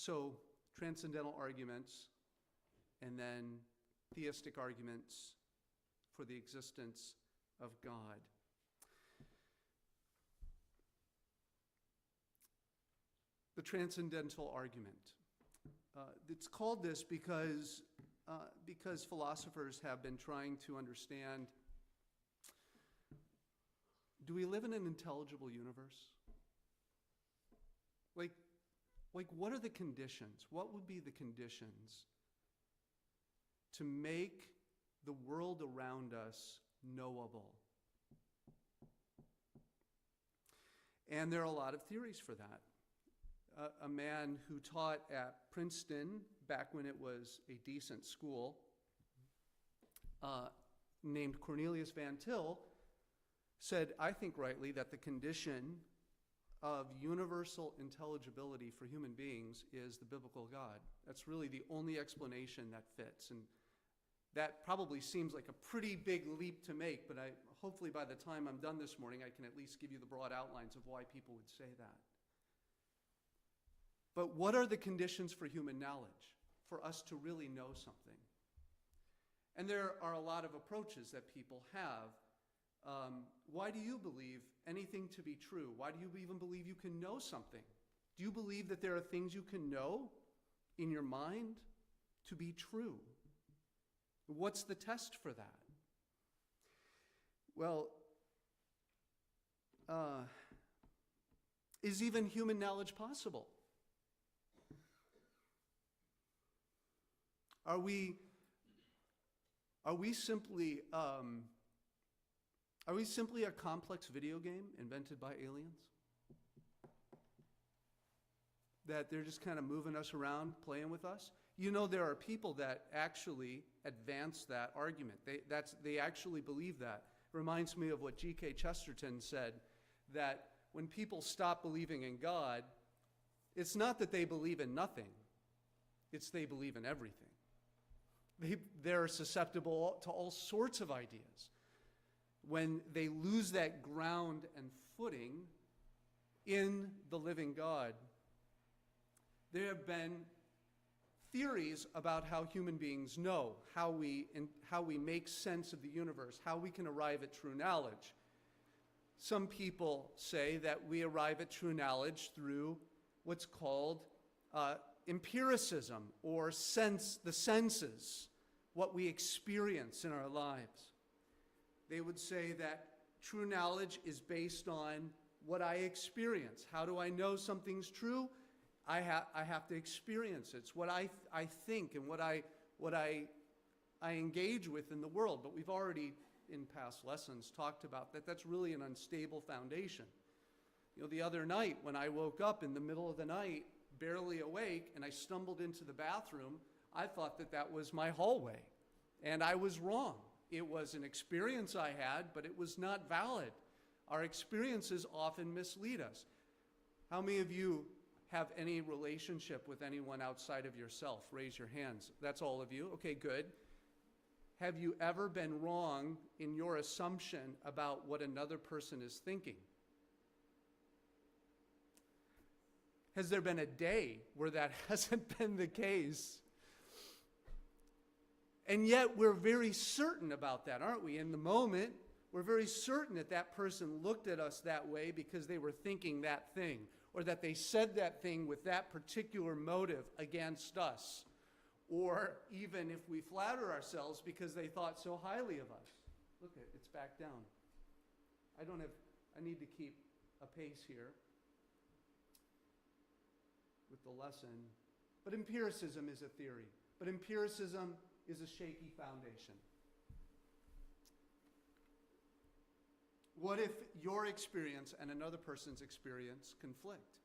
So transcendental arguments and then theistic arguments for the existence of God. The transcendental argument. It's called this because philosophers have been trying to understand, do we live in an intelligible universe? Like what are the conditions? What would be the conditions to make the world around us knowable? And there are a lot of theories for that. A man who taught at Princeton back when it was a decent school, named Cornelius Van Til, said, I think rightly, that the condition of universal intelligibility for human beings is the biblical God. That's really the only explanation that fits. And that probably seems like a pretty big leap to make, but hopefully by the time I'm done this morning, I can at least give you the broad outlines of why people would say that. But what are the conditions for human knowledge, for us to really know something? And there are a lot of approaches that people have. Why do you believe anything to be true? Why do you even believe you can know something? Do you believe that there are things you can know in your mind to be true? What's the test for that? Well, is even human knowledge possible? Are we simply a complex video game invented by aliens? That they're just kind of moving us around, playing with us? You know, there are people that actually advance that argument. They actually believe that. It reminds me of what G.K. Chesterton said, that when people stop believing in God, it's not that they believe in nothing, it's they believe in everything. They're susceptible to all sorts of ideas. When they lose that ground and footing in the living God, there have been theories about how human beings know, how we make sense of the universe, how we can arrive at true knowledge. Some people say that we arrive at true knowledge through what's called empiricism, or the senses, what we experience in our lives. They would say that true knowledge is based on what I experience. How do I know something's true? I have to experience it. It's what I think and what I engage with in the world. But we've already, in past lessons, talked about that. That's really an unstable foundation. You know, the other night when I woke up in the middle of the night, barely awake, and I stumbled into the bathroom, I thought that was my hallway. And I was wrong. It was an experience I had, but it was not valid. Our experiences often mislead us. How many of you have any relationship with anyone outside of yourself? Raise your hands. That's all of you. Okay, good. Have you ever been wrong in your assumption about what another person is thinking? Has there been a day where that hasn't been the case? And yet we're very certain about that, aren't we? In the moment, we're very certain that that person looked at us that way because they were thinking that thing, or that they said that thing with that particular motive against us. Or even if we flatter ourselves because they thought so highly of us. Look, it's back down. I need to keep a pace here with the lesson. But empiricism is a theory. But empiricism is a shaky foundation. What if your experience and another person's experience conflict?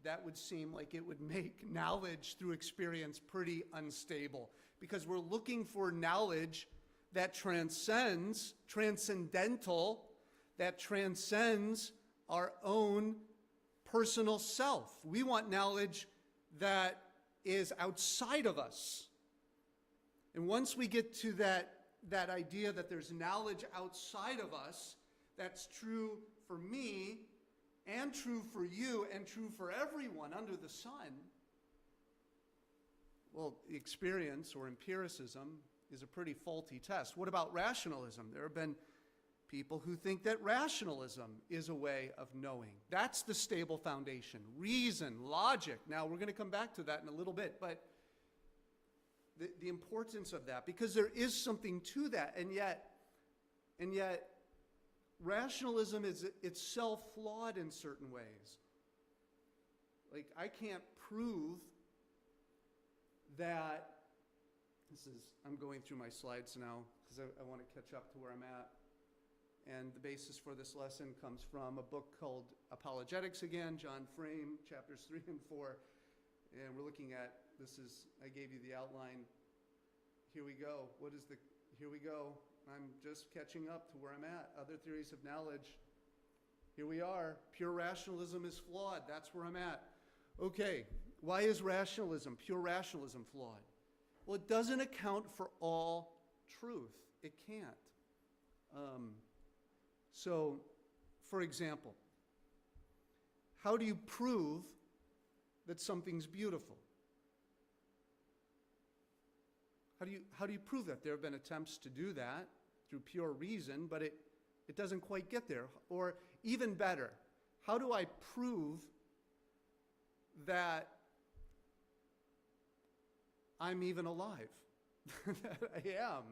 That would seem like it would make knowledge through experience pretty unstable, because we're looking for knowledge that transcendental, that transcends our own personal self. We want knowledge that is outside of us. And once we get to that idea that there's knowledge outside of us, that's true for me and true for you and true for everyone under the sun, Well, experience or empiricism is a pretty faulty test. What about rationalism? There have been people who think that rationalism is a way of knowing. That's the stable foundation. Reason, logic. Now, we're going to come back to that in a little bit, but the importance of that, because there is something to that, and yet rationalism is itself flawed in certain ways. Like, I can't prove that, I'm going through my slides now because I want to catch up to where I'm at. And the basis for this lesson comes from a book called Apologetics again, John Frame, chapters 3 and 4. And we're looking at, I gave you the outline. Here we go. Here we go. I'm just catching up to where I'm at. Other theories of knowledge. Here we are. Pure rationalism is flawed. That's where I'm at. Okay, why is rationalism, pure rationalism, flawed? Well, it doesn't account for all truth. It can't. So, for example, how do you prove that something's beautiful? How do you prove that? There have been attempts to do that through pure reason, but it doesn't quite get there. Or even better, how do I prove that I'm even alive? That I am.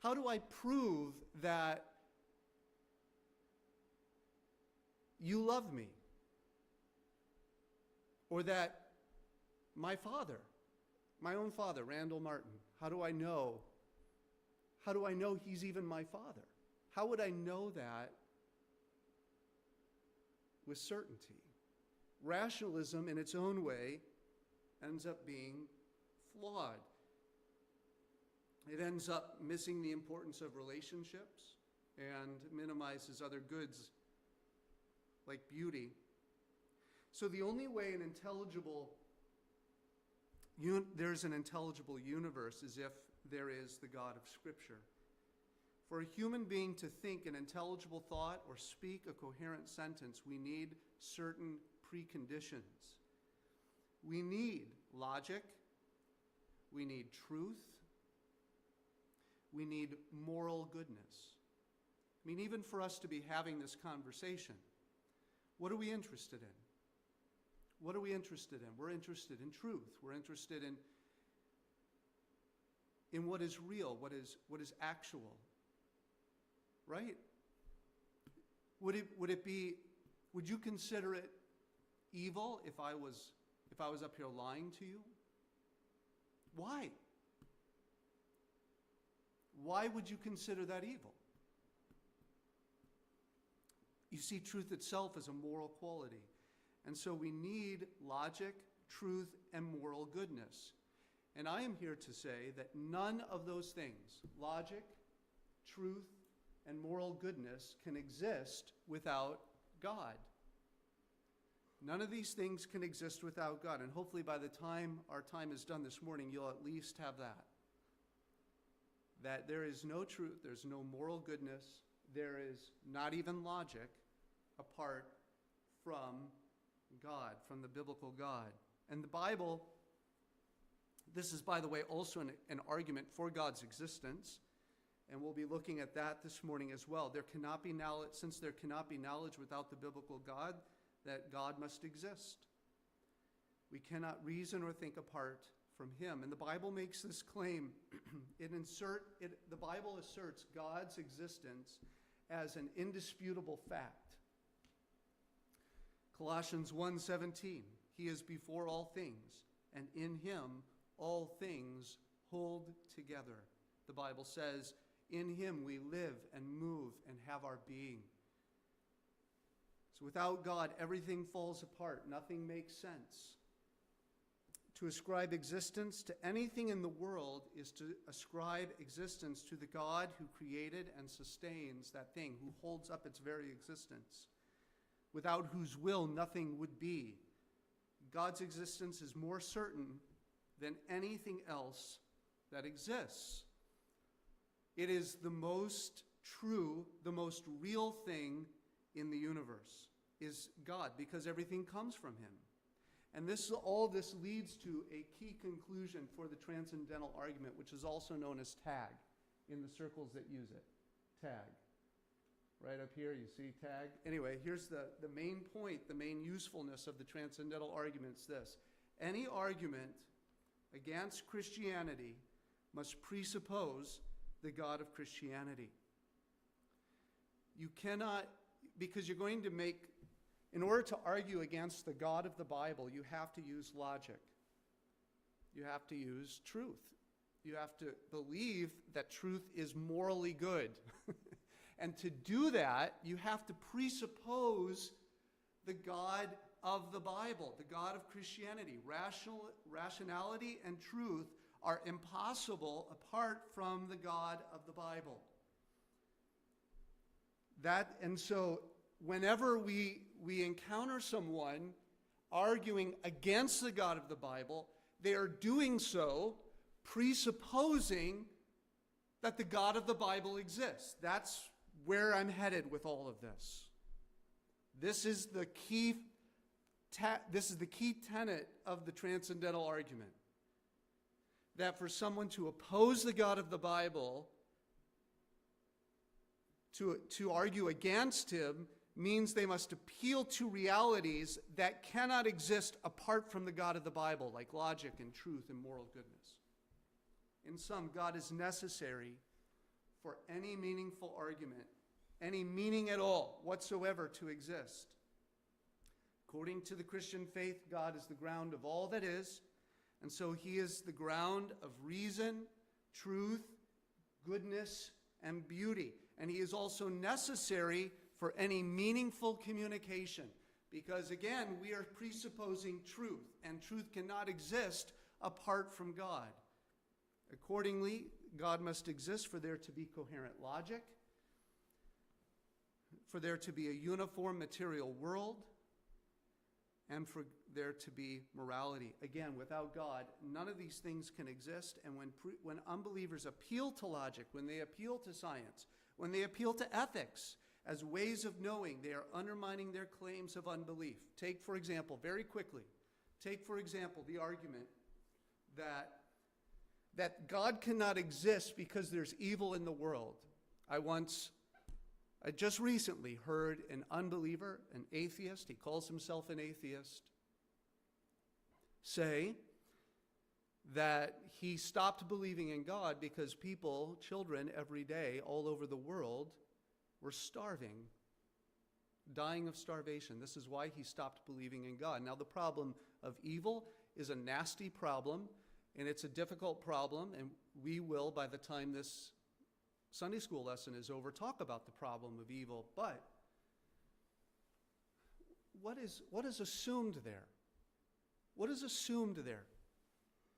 How do I prove that you love me? Or that my father, my own father, Randall Martin, how do I know he's even my father? How would I know that with certainty? Rationalism in its own way ends up being flawed. It ends up missing the importance of relationships and minimizes other goods like beauty. So the only way there's an intelligible universe is if there is the God of Scripture. For a human being to think an intelligible thought or speak a coherent sentence, we need certain preconditions. We need logic, we need truth, we need moral goodness. I mean, even for us to be having this conversation, what are we interested in? What are we interested in? We're interested in truth. We're interested in what is real, what is actual. Right? Would you consider it evil if I was up here lying to you? Why? Why would you consider that evil? You see, truth itself is a moral quality. And so we need logic, truth, and moral goodness. And I am here to say that none of those things, logic, truth, and moral goodness, can exist without God. None of these things can exist without God. And hopefully by the time our time is done this morning, you'll at least have that. That there is no truth, there's no moral goodness, there is not even logic apart from God, from the biblical God. And the Bible, this is, by the way, also an argument for God's existence, and we'll be looking at that this morning as well. There cannot be knowledge, since there cannot be knowledge without the biblical God, that God must exist. We cannot reason or think apart from him. And the Bible makes this claim. The Bible asserts God's existence as an indisputable fact. Colossians 1:17, he is before all things, and in him all things hold together. The Bible says, in him we live and move and have our being. So without God, everything falls apart. Nothing makes sense. To ascribe existence to anything in the world is to ascribe existence to the God who created and sustains that thing, who holds up its very existence, without whose will nothing would be. God's existence is more certain than anything else that exists. It is the most true, the most real thing in the universe is God, because everything comes from him. And all this leads to a key conclusion for the Transcendental Argument, which is also known as tag in the circles that use it. Tag. Right up here, you see tag. Anyway, here's the main point, the main usefulness of the Transcendental Argument is this. Any argument against Christianity must presuppose the God of Christianity. You cannot, because you're going to make, in order to argue against the God of the Bible, you have to use logic. You have to use truth. You have to believe that truth is morally good. And to do that, you have to presuppose the God of the Bible, the God of Christianity. Rationality and truth are impossible apart from the God of the Bible. And so whenever we encounter someone arguing against the God of the Bible, they are doing so presupposing that the God of the Bible exists. That's where I'm headed with all of this. This is the key tenet of the Transcendental Argument. That for someone to oppose the God of the Bible, to argue against him, means they must appeal to realities that cannot exist apart from the God of the Bible, like logic and truth and moral goodness. In sum, God is necessary for any meaningful argument, any meaning at all whatsoever to exist. According to the Christian faith, God is the ground of all that is, and so he is the ground of reason, truth, goodness, and beauty. And he is also necessary for any meaningful communication, because again, we are presupposing truth, and truth cannot exist apart from God. Accordingly, God must exist for there to be coherent logic, for there to be a uniform material world, and for there to be morality. Again, without God, none of these things can exist. And when unbelievers appeal to logic, when they appeal to science, when they appeal to ethics as ways of knowing, they are undermining their claims of unbelief. Take, for example, very quickly, the argument that God cannot exist because there's evil in the world. I just recently heard an unbeliever, an atheist, he calls himself an atheist, say that he stopped believing in God because children every day all over the world were starving, dying of starvation. This is why he stopped believing in God. Now, the problem of evil is a nasty problem, and it's a difficult problem, and we will, by the time this Sunday school lesson is over, talk about the problem of evil. But what is assumed there? What is assumed there?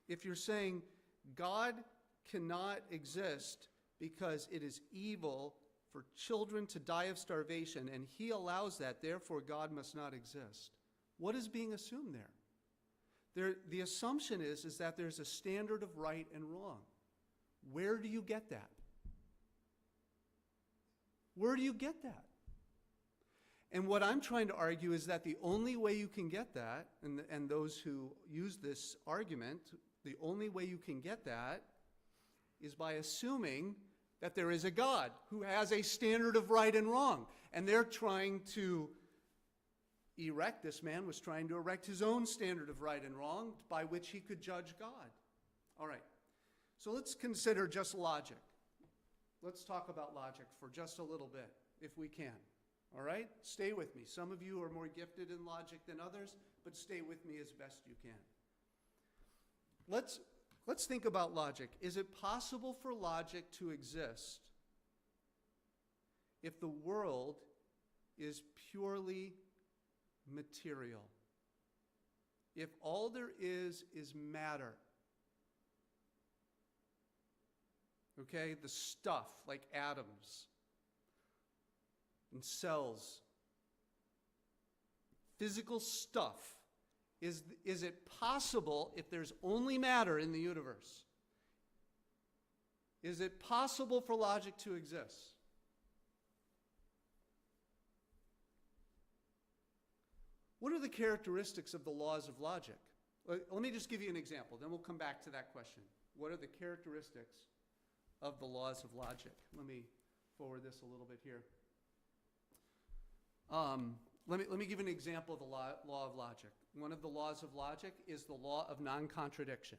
If you're saying God cannot exist because it is evil for children to die of starvation, and he allows that, therefore God must not exist. What is being assumed there? The assumption is that there's a standard of right and wrong. Where do you get that? Where do you get that? And what I'm trying to argue is that the only way you can get that, and those who use this argument, the only way you can get that is by assuming that there is a God who has a standard of right and wrong. And they're trying to this man was trying to erect his own standard of right and wrong by which he could judge God. All right, so let's consider just logic. Let's talk about logic for just a little bit, if we can. All right? Stay with me. Some of you are more gifted in logic than others, but stay with me as best you can. Let's think about logic. Is it possible for logic to exist if the world is purely material? If all there is matter? Okay, the stuff like atoms and cells, physical stuff. Is it possible, if there's only matter in the universe, is it possible for logic to exist? What are the characteristics of the laws of logic? Let me just give you an example, then we'll come back to that question. What are the characteristics of the laws of logic? Let me forward this a little bit here. Let me give you an example of the law of logic. One of the laws of logic is the law of non-contradiction,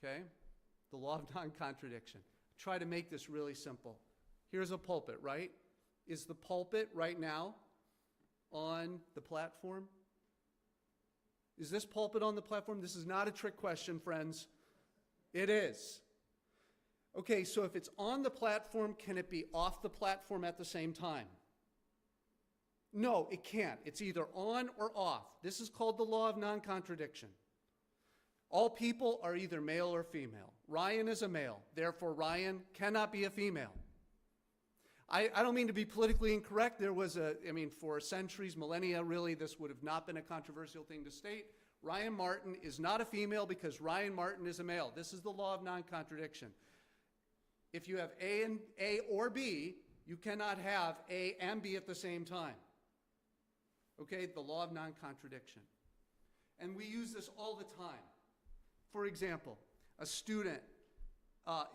okay? The law of non-contradiction. Try to make this really simple. Here's a pulpit, right? Is the pulpit right now on the platform? Is this pulpit on the platform? This is not a trick question, friends. It is. Okay, so if it's on the platform, can it be off the platform at the same time? No, it can't. It's either on or off. This is called the law of non-contradiction. All people are either male or female. Ryan is a male. Therefore, Ryan cannot be a female. I don't mean to be politically incorrect. There was for centuries, millennia, really, this would have not been a controversial thing to state. Ryan Martin is not a female because Ryan Martin is a male. This is the law of non-contradiction. If you have A or B, you cannot have A and B at the same time. Okay, the law of non-contradiction. And we use this all the time. For example, a student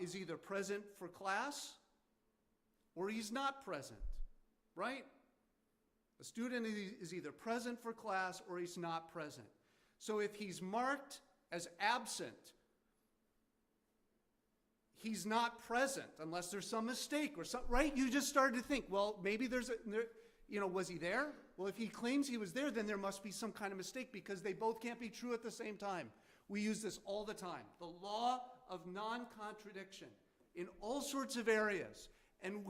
is either present for class or he's not present, right? A student is either present for class or he's not present. So if he's marked as absent, he's not present unless there's some mistake or something, right? You just started to think, well, maybe was he there? Well, if he claims he was there, then there must be some kind of mistake because they both can't be true at the same time. We use this all the time. The law of non-contradiction in all sorts of areas. And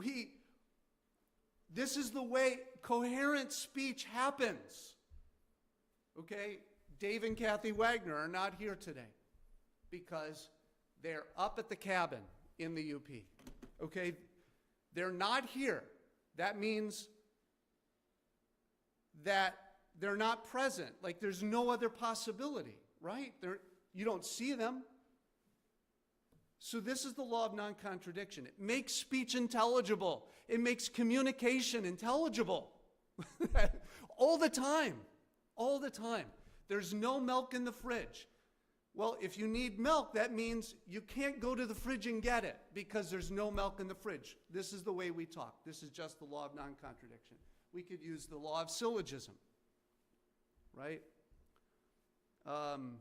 this is the way coherent speech happens. Okay? Dave and Kathy Wagner are not here today because they're up at the cabin in the UP. Okay? They're not here. That means that they're not present. Like there's no other possibility, right? You don't see them. So this is the law of non-contradiction. It makes speech intelligible. It makes communication intelligible. All the time. All the time. There's no milk in the fridge. Well, if you need milk, that means you can't go to the fridge and get it because there's no milk in the fridge. This is the way we talk. This is just the law of non-contradiction. We could use the law of syllogism, right? I'm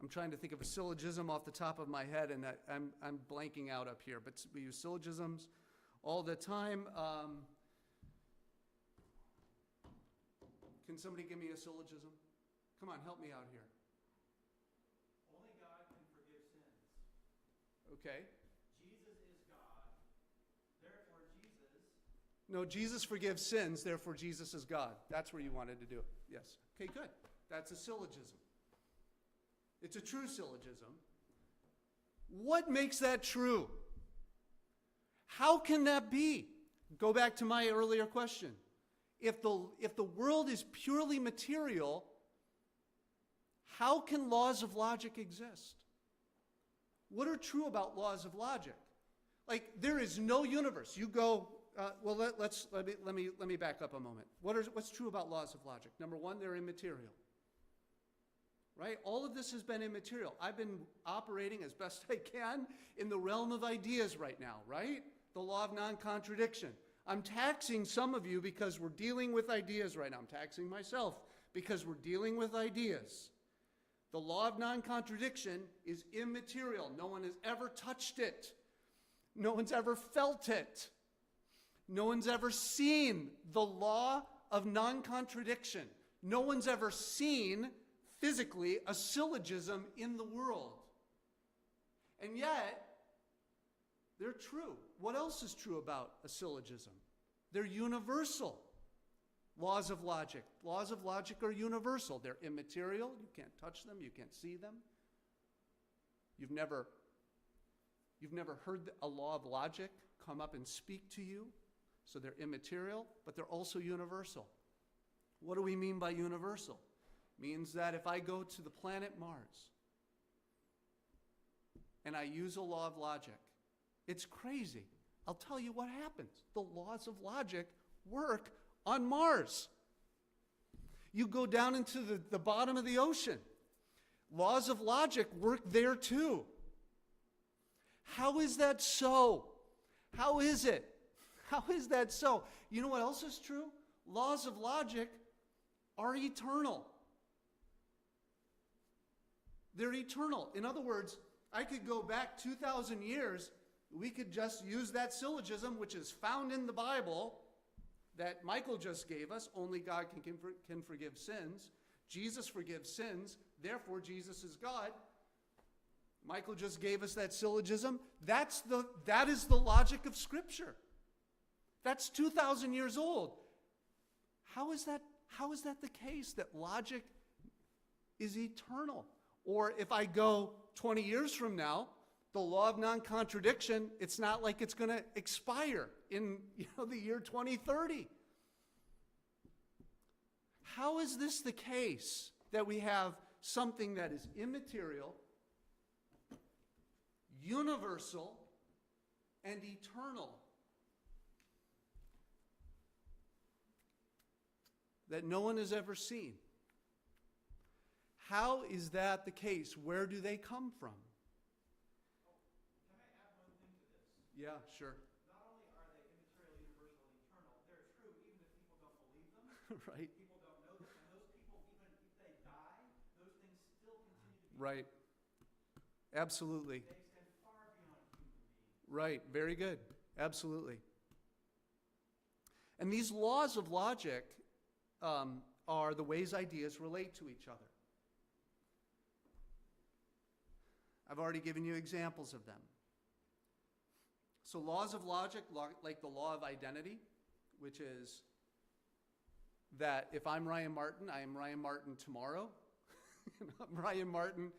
trying to think of a syllogism off the top of my head, and I'm blanking out up here, but we use syllogisms all the time. Can somebody give me a syllogism? Come on, help me out here. Only God can forgive sins. Okay. Jesus is God, therefore Jesus. No, Jesus forgives sins, therefore Jesus is God. That's where you wanted to do it. Yes. Okay, good. That's a syllogism. It's a true syllogism. What makes that true? How can that be? Go back to my earlier question. If the world is purely material, how can laws of logic exist? What are true about laws of logic? Like there is no universe. You go. Let me back up a moment. What's true about laws of logic? Number one, they're immaterial. Right? All of this has been immaterial. I've been operating as best I can in the realm of ideas right now, right? The law of non-contradiction. I'm taxing some of you because we're dealing with ideas right now. I'm taxing myself because we're dealing with ideas. The law of non-contradiction is immaterial. No one has ever touched it. No one's ever felt it. No one's ever seen the law of non-contradiction. No one's ever seen physically a syllogism in the world. And yet, they're true. What else is true about a syllogism? They're universal. Laws of logic. Laws of logic are universal. They're immaterial. You can't touch them. You can't see them. You've never heard a law of logic come up and speak to you. So they're immaterial, but they're also universal. What do we mean by universal? Means that if I go to the planet Mars and I use a law of logic, it's crazy. I'll tell you what happens. The laws of logic work on Mars. You go down into the bottom of the ocean. Laws of logic work there too. How is that so? How is it? How is that so? You know what else is true? Laws of logic are eternal. They're eternal. In other words, I could go back 2,000 years. We could just use that syllogism, which is found in the Bible, that Michael just gave us. Only God can forgive sins. Jesus forgives sins. Therefore, Jesus is God. Michael just gave us that syllogism. That is the logic of Scripture. That's 2,000 years old. How is that the case, that logic is eternal? Or if I go 20 years from now, the law of non-contradiction, it's not like it's going to expire in the year 2030. How is this the case that we have something that is immaterial, universal, and eternal, that no one has ever seen? How is that the case? Where do they come from? Can I add one thing to this? Yeah, sure. Not only are they immaterial, universal, and eternal, they're true even if people don't believe them. Right. People don't know them. And those people, even if they die, those things still continue to be Right. Absolutely. They extend far beyond human beings. Right. Very good. Absolutely. And these laws of logic are the ways ideas relate to each other. I've already given you examples of them. So laws of logic, like the law of identity, which is that if I'm Ryan Martin, I am Ryan Martin tomorrow. I'm Ryan Martin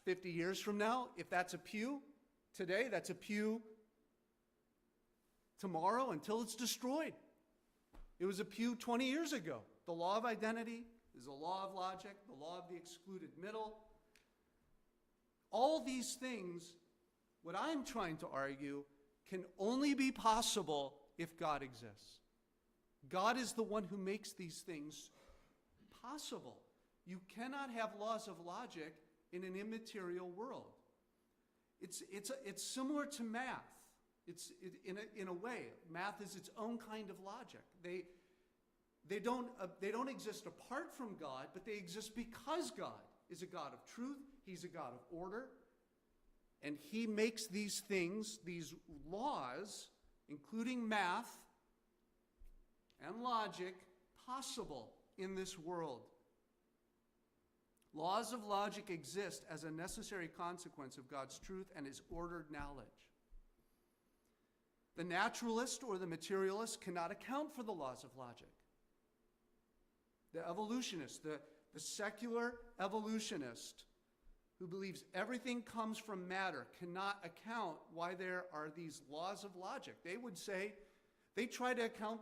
50 years from now. If that's a pew today, that's a pew tomorrow until it's destroyed. It was a pew 20 years ago. The law of identity is the law of logic, the law of the excluded middle. All these things, what I'm trying to argue, can only be possible if God exists. God is the one who makes these things possible. You cannot have laws of logic in an immaterial world. It's similar to math. In a way, math is its own kind of logic. They don't exist apart from God, but they exist because God is a God of truth. He's a God of order. And he makes these things, these laws, including math and logic, possible in this world. Laws of logic exist as a necessary consequence of God's truth and his ordered knowledge. The naturalist or the materialist cannot account for the laws of logic. The evolutionist, the secular evolutionist who believes everything comes from matter cannot account why there are these laws of logic. They would say, they try to account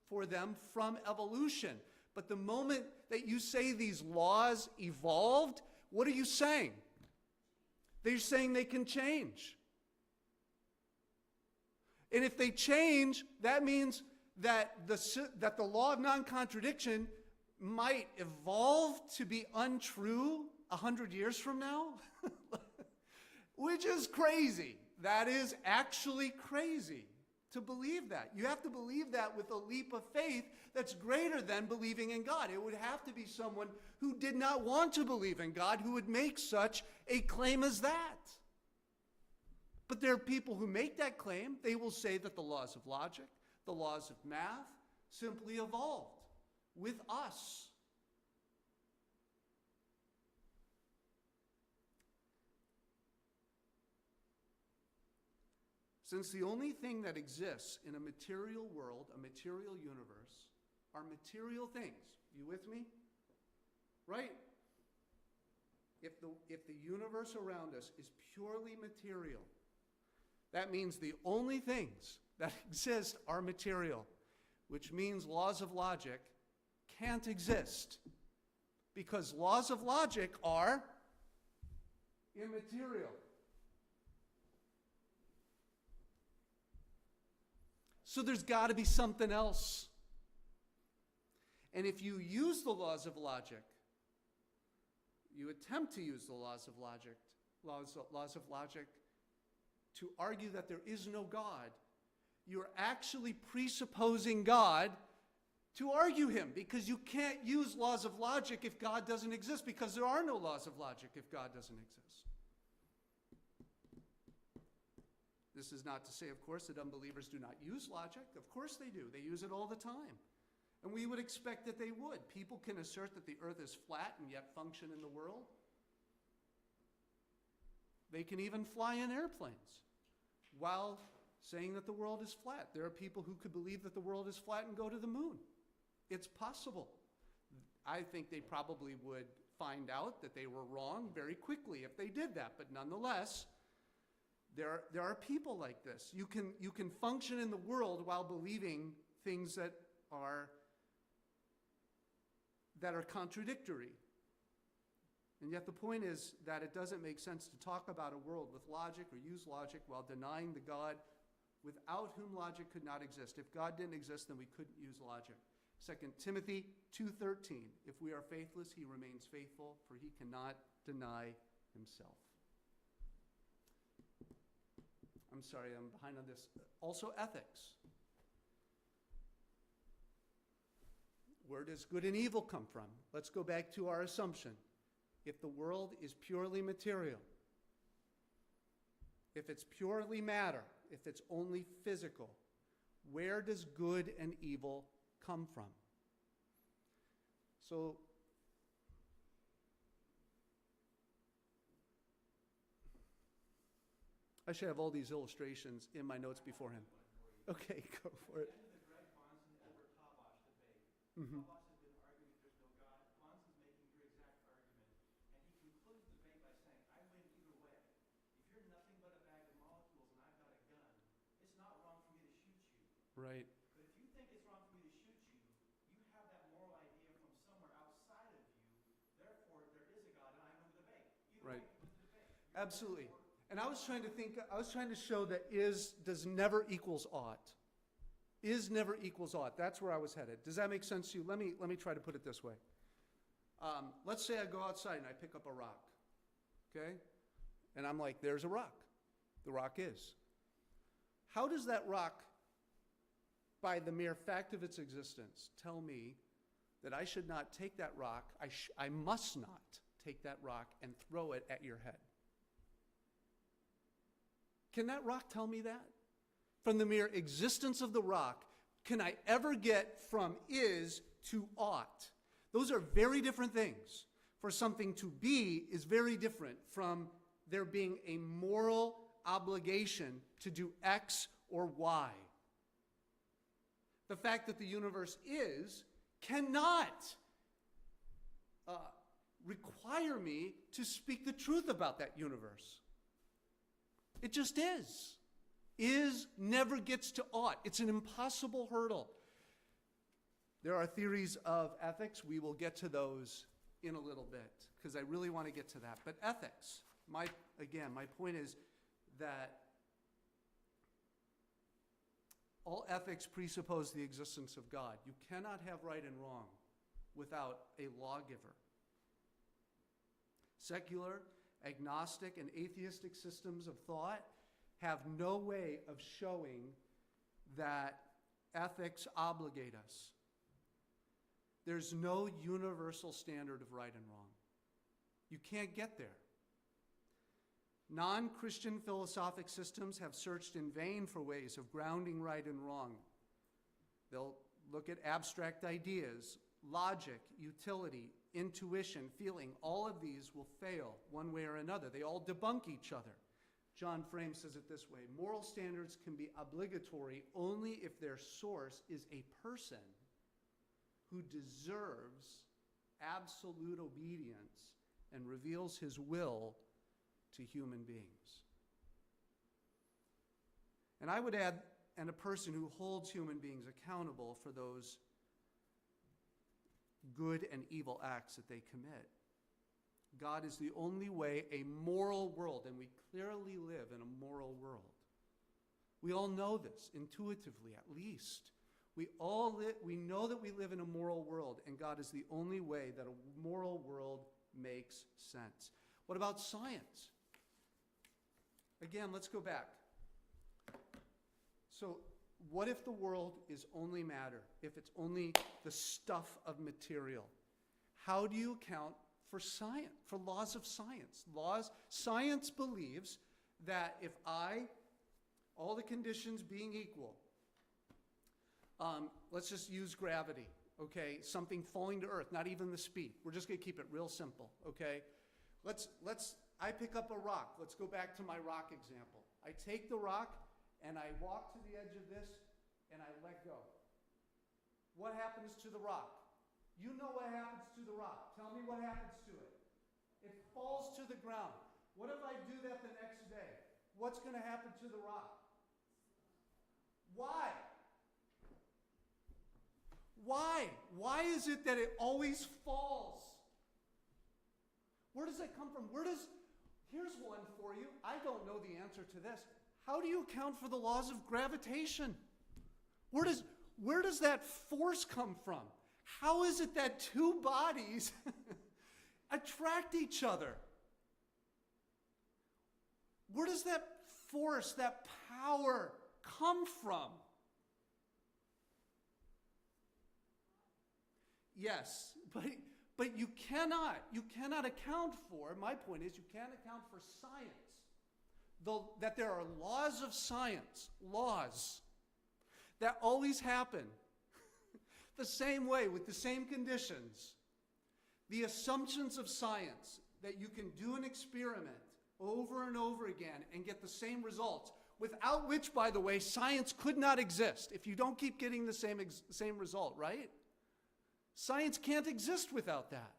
for them from evolution. But the moment that you say these laws evolved, what are you saying? They're saying they can change. And if they change, that means that the law of non-contradiction might evolve to be untrue 100 years from now, which is crazy. That is actually crazy to believe that. You have to believe that with a leap of faith that's greater than believing in God. It would have to be someone who did not want to believe in God who would make such a claim as that. But there are people who make that claim. They will say that the laws of logic, the laws of math, simply evolved with us. Since the only thing that exists in a material world, a material universe, are material things. You with me? Right? If the universe around us is purely material, that means the only things that exist are material, which means laws of logic can't exist because laws of logic are immaterial. So there's got to be something else. And if you use the laws of logic, you attempt to use the laws of logic to argue that there is no God, you're actually presupposing God to argue him, because you can't use laws of logic if God doesn't exist, because there are no laws of logic if God doesn't exist. This is not to say, of course, that unbelievers do not use logic. Of course they do. They use it all the time. And we would expect that they would. People can assert that the earth is flat and yet function in the world. They can even fly in airplanes while saying that the world is flat. There are people who could believe that the world is flat and go to the moon. It's possible. I think they probably would find out that they were wrong very quickly if they did that. But nonetheless, there are people like this. You can function in the world while believing things that are contradictory. And yet the point is that it doesn't make sense to talk about a world with logic or use logic while denying the God without whom logic could not exist. If God didn't exist, then we couldn't use logic. 2 Timothy 2:13, if we are faithless, he remains faithful, for he cannot deny himself. I'm sorry, I'm behind on this. Also ethics. Where does good and evil come from? Let's go back to our assumption. If the world is purely material, if it's purely matter, if it's only physical, where does good and evil come from? So, I should have all these illustrations in my notes beforehand. Okay, go for it. At the end of the Greg Bahnsen-Edward Tabash debate, Mm-hmm. Tabash has been arguing that there's no God. Bahnsen's making your exact argument. And he concludes the debate by saying, I win either way. If you're nothing but a bag of molecules and I've got a gun, it's not wrong for me to shoot you. Right. But if you think it's wrong for me to shoot you, you have that moral idea from somewhere outside of you. Therefore, there is a God and I win the debate. Either Right. way, you win the debate. Absolutely. And I was trying to show that is does never equals ought. Is never equals ought. That's where I was headed. Does that make sense to you? Let me try to put it this way. Let's say I go outside and I pick up a rock, okay? And I'm like, there's a rock. The rock is. How does that rock, by the mere fact of its existence, tell me that I should not take that rock, I must not take that rock and throw it at your head? Can that rock tell me that? From the mere existence of the rock, can I ever get from is to ought? Those are very different things. For something to be is very different from there being a moral obligation to do X or Y. The fact that the universe is cannot require me to speak the truth about that universe. It just is. Is never gets to ought. It's an impossible hurdle. There are theories of ethics. We will get to those in a little bit because I really want to get to that. But ethics, my point is that all ethics presuppose the existence of God. You cannot have right and wrong without a lawgiver. Secular, agnostic, and atheistic systems of thought have no way of showing that ethics obligate us. There's no universal standard of right and wrong. You can't get there. Non-Christian philosophic systems have searched in vain for ways of grounding right and wrong. They'll look at abstract ideas, logic, utility, intuition, feeling. All of these will fail one way or another. They all debunk each other. John Frame says it this way: moral standards can be obligatory only if their source is a person who deserves absolute obedience and reveals his will to human beings. And I would add, and a person who holds human beings accountable for those good and evil acts that they commit. God is the only way a moral world, and we clearly live in a moral world, We all know this intuitively, at least. We know that we live in a moral world, and God is the only way that a moral world makes sense. What about science? Again, let's go back. So, what if the world is only matter? If it's only the stuff of material? How do you account for science, for laws of science? Science believes that if all the conditions being equal, let's just use gravity, okay? Something falling to earth, not even the speed. We're just going to keep it real simple, okay? I pick up a rock. Let's go back to my rock example. I take the rock and I walk to the edge of this and I let go. What happens to the rock? You know what happens to the rock. Tell me what happens to it. It falls to the ground. What if I do that the next day? What's going to happen to the rock? Why? Why? Why is it that it always falls? Where does that come from? Here's one for you. I don't know the answer to this. How do you account for the laws of gravitation? Where does that force come from? How is it that two bodies attract each other? Where does that force, that power come from? Yes, but you cannot account for, my point is, you can't account for science. That there are laws of science, laws, that always happen the same way, with the same conditions. The assumptions of science, that you can do an experiment over and over again and get the same results, without which, by the way, science could not exist if you don't keep getting the same result, right? Science can't exist without that.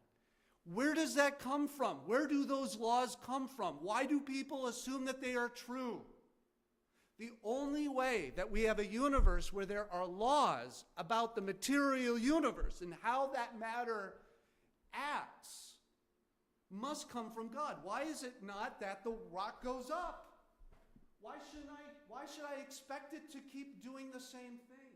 Where does that come from? Where do those laws come from? Why do people assume that they are true? The only way that we have a universe where there are laws about the material universe and how that matter acts must come from God. Why is it not that the rock goes up? Why should I expect it to keep doing the same thing?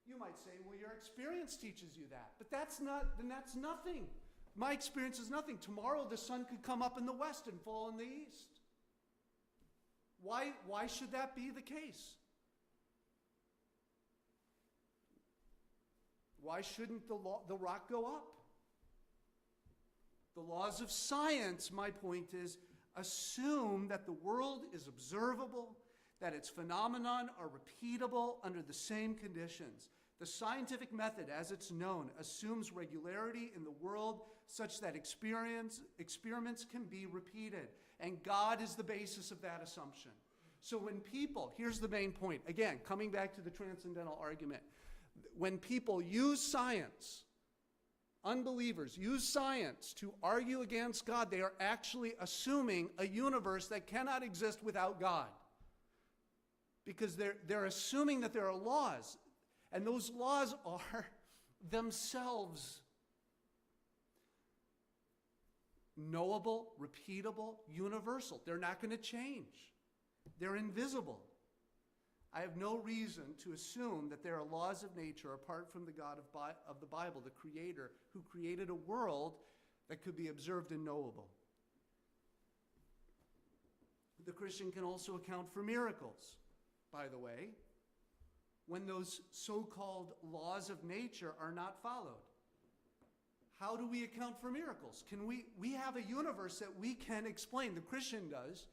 You might say, well, your experience teaches you that. But that's nothing. My experience is nothing. Tomorrow the sun could come up in the west and fall in the east. Why should that be the case? Why shouldn't the rock go up? The laws of science, my point is, assume that the world is observable, that its phenomenon are repeatable under the same conditions. The scientific method, as it's known, assumes regularity in the world such that experiments can be repeated. And God is the basis of that assumption. So when people, here's the main point, again, coming back to the Transcendental Argument, when people use science, unbelievers use science to argue against God, they are actually assuming a universe that cannot exist without God. Because they're assuming that there are laws, and those laws are themselves knowable, repeatable, universal. They're not going to change. They're invisible. I have no reason to assume that there are laws of nature apart from the God of the Bible, the Creator, who created a world that could be observed and knowable. The Christian can also account for miracles, by the way, when those so-called laws of nature are not followed. How do we account for miracles? We have a universe that we can explain. The Christian does.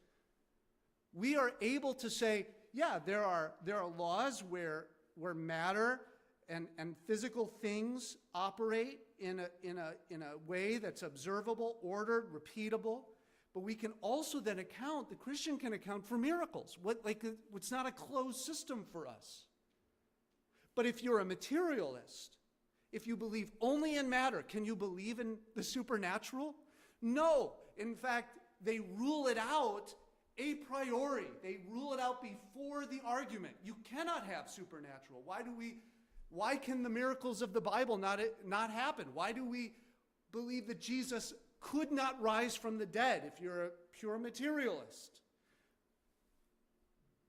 We are able to say, yeah, there are laws where matter and physical things operate in a way that's observable, ordered, repeatable. But we can also then account, the Christian can account for miracles. It's not a closed system for us. But if you're a materialist, if you believe only in matter, can you believe in the supernatural? No. In fact, they rule it out a priori. They rule it out before the argument. You cannot have supernatural. Why can the miracles of the Bible not happen? Why do we believe that Jesus could not rise from the dead if you're a pure materialist?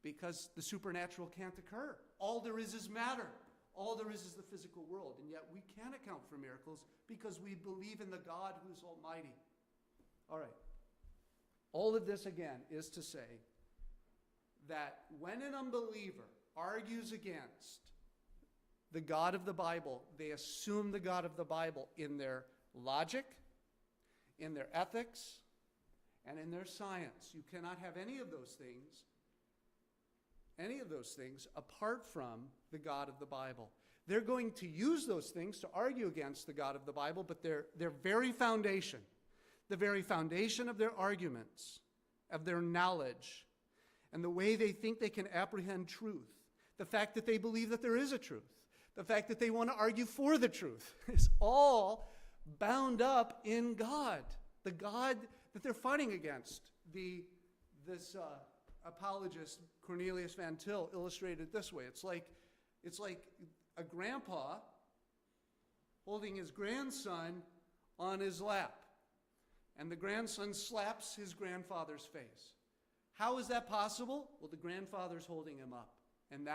because the supernatural can't occur. All there is matter. All there is the physical world. And yet we can account for miracles because we believe in the God who's almighty. All right. All of this, again, is to say that when an unbeliever argues against the God of the Bible, they assume the God of the Bible in their logic, in their ethics, and in their science. You cannot have any of those things apart from the God of the Bible. They're going to use those things to argue against the God of the Bible, but their very foundation, the very foundation of their arguments, of their knowledge, and the way they think they can apprehend truth, the fact that they believe that there is a truth, the fact that they want to argue for the truth, is all bound up in God, the God that they're fighting against. This apologist, Cornelius Van Til, illustrated it this way. It's like a grandpa holding his grandson on his lap, and the grandson slaps his grandfather's face. How is that possible? Well, the grandfather's holding him up. And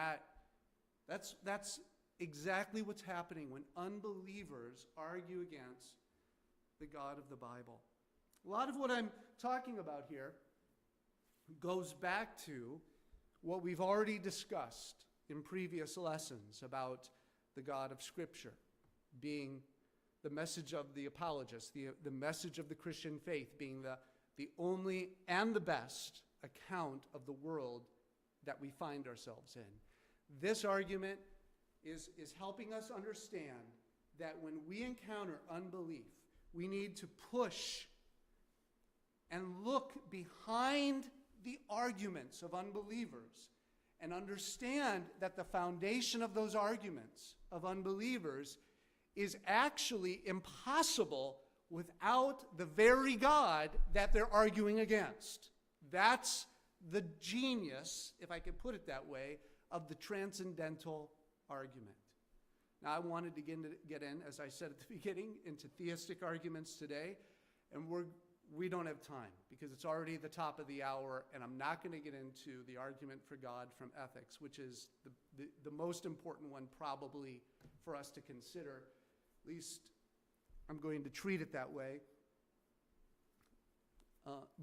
that's exactly what's happening when unbelievers argue against the God of the Bible. A lot of what I'm talking about here goes back to what we've already discussed in previous lessons about the God of Scripture being the message of the apologist, the message of the Christian faith being the only and the best account of the world that we find ourselves in. This argument is helping us understand that when we encounter unbelief, we need to push and look behind the arguments of unbelievers and understand that the foundation of those arguments of unbelievers is actually impossible without the very God that they're arguing against. That's the genius, if I could put it that way, of the Transcendental Argument. Now, I wanted to get in, as I said at the beginning, into theistic arguments today, and we don't have time because it's already the top of the hour, and I'm not going to get into the argument for God from ethics, which is the most important one probably for us to consider. At least I'm going to treat it that way.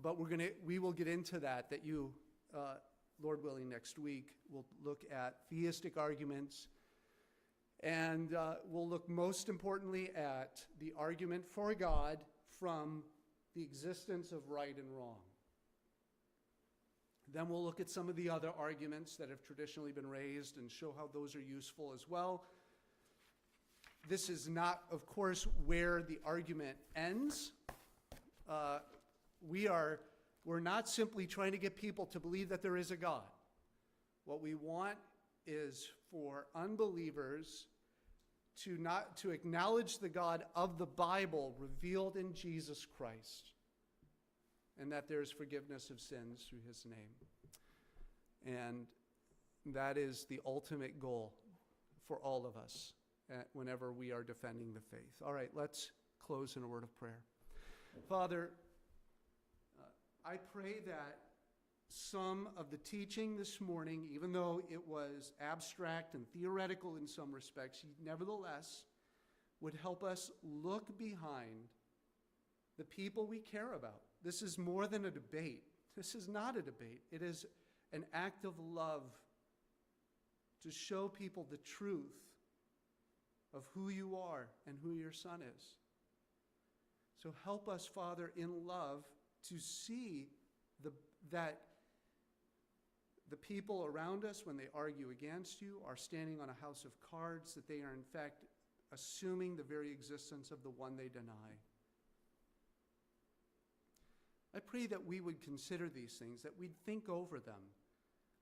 But we will get into that you, Lord willing, next week, will look at theistic arguments, and we'll look most importantly at the argument for God from the existence of right and wrong. Then we'll look at some of the other arguments that have traditionally been raised and show how those are useful as well. This is not, of course, where the argument ends. We're not simply trying to get people to believe that there is a God. What we want is for unbelievers to acknowledge the God of the Bible revealed in Jesus Christ, and that there is forgiveness of sins through his name. And that is the ultimate goal for all of us whenever we are defending the faith. All right, let's close in a word of prayer. Father, I pray that some of the teaching this morning, even though it was abstract and theoretical in some respects, nevertheless would help us look behind the people we care about. This is more than a debate. This is not a debate. It is an act of love to show people the truth of who you are and who your Son is. So help us, Father, in love to see that the people around us, when they argue against you, are standing on a house of cards, that they are in fact assuming the very existence of the one they deny. I pray that we would consider these things, that we'd think over them,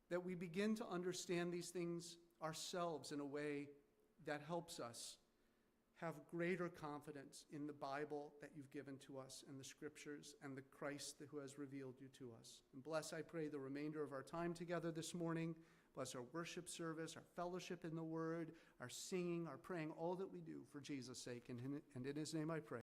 that we begin to understand these things ourselves in a way that helps us have greater confidence in the Bible that you've given to us and the Scriptures and the Christ who has revealed you to us. And bless, I pray, the remainder of our time together this morning. Bless our worship service, our fellowship in the Word, our singing, our praying, all that we do for Jesus' sake. And in his name I pray.